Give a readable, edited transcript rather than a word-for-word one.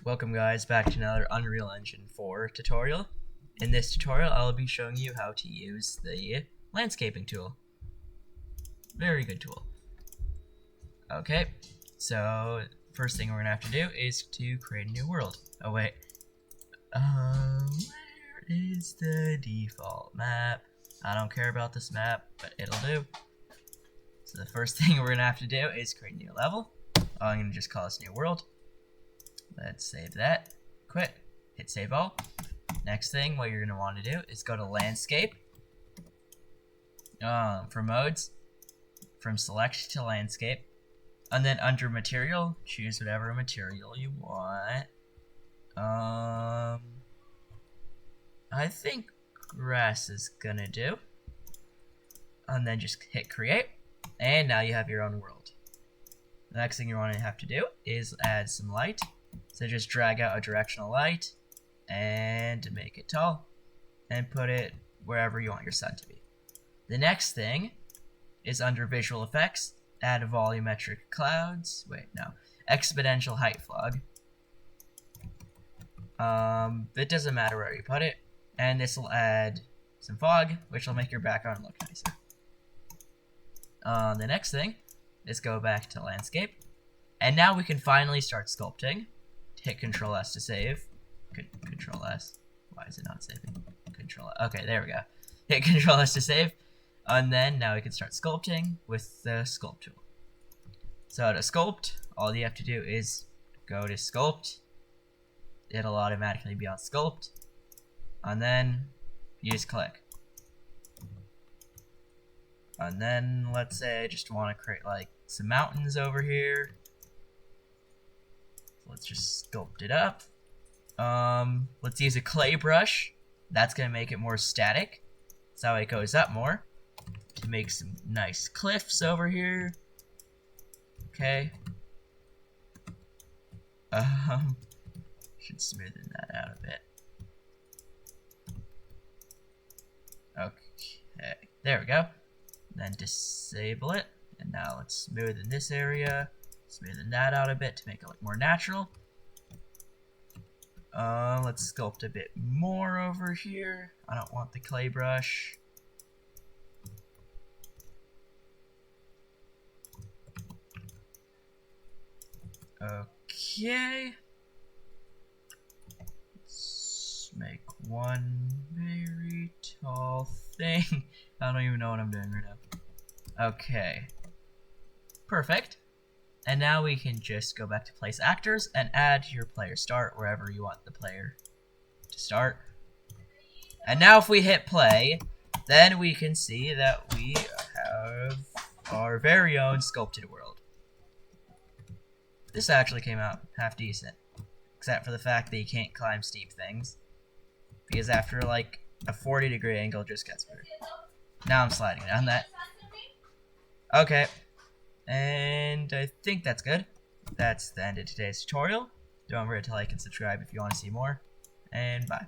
Welcome guys back to another Unreal Engine 4 tutorial. In this tutorial I'll be showing you how to use the landscaping tool. Very good tool. Okay, so first thing we're gonna have to do is to create a new world. Oh wait, where is the default map? I don't care about this map, but it'll do. So the first thing we're gonna have to do is create a new level. I'm gonna just call this new world. Let's save that, quit, hit save all. Next thing, what you're going to want to do is go to landscape, from modes, from select to landscape, and then under material, choose whatever material you want. I think grass is going to do. And then just hit create, and now you have your own world. The next thing you want to have to do is add some light. So just drag out a directional light and make it tall and put it wherever you want your sun to be. The next thing is under visual effects, add volumetric clouds. Exponential height fog. It doesn't matter where you put it, and this will add some fog, which will make your background look nicer. The next thing is go back to landscape, and now we can finally start sculpting. Hit Control S to save. Control S. Why is it not saving? Control S. Okay, there we go. Hit Control S to save. And then now we can start sculpting with the Sculpt tool. So to sculpt, all you have to do is go to Sculpt. It'll automatically be on Sculpt. And then you just click. And then let's say I just want to create like some mountains over here. Let's just sculpt it up. Let's use a clay brush. That's gonna make it more static. So it goes up more to make some nice cliffs over here. Okay. Should smoothen that out a bit. Okay, there we go. Then disable it, and now let's smoothen this area. Smoothen that out a bit to make it look more natural. Let's sculpt a bit more over here. I don't want the clay brush. Okay. Let's make one very tall thing. I don't even know what I'm doing right now. Okay. Perfect. And now we can just go back to place actors and add your player start wherever you want the player to start. And now if we hit play, then we can see that we have our very own sculpted world. This actually came out half decent, except for the fact that you can't climb steep things, because after like a 40-degree angle it just gets weird. Now I'm sliding down that. Okay. And I think that's good. That's the end of today's tutorial. Don't forget to like and subscribe if you want to see more. And bye.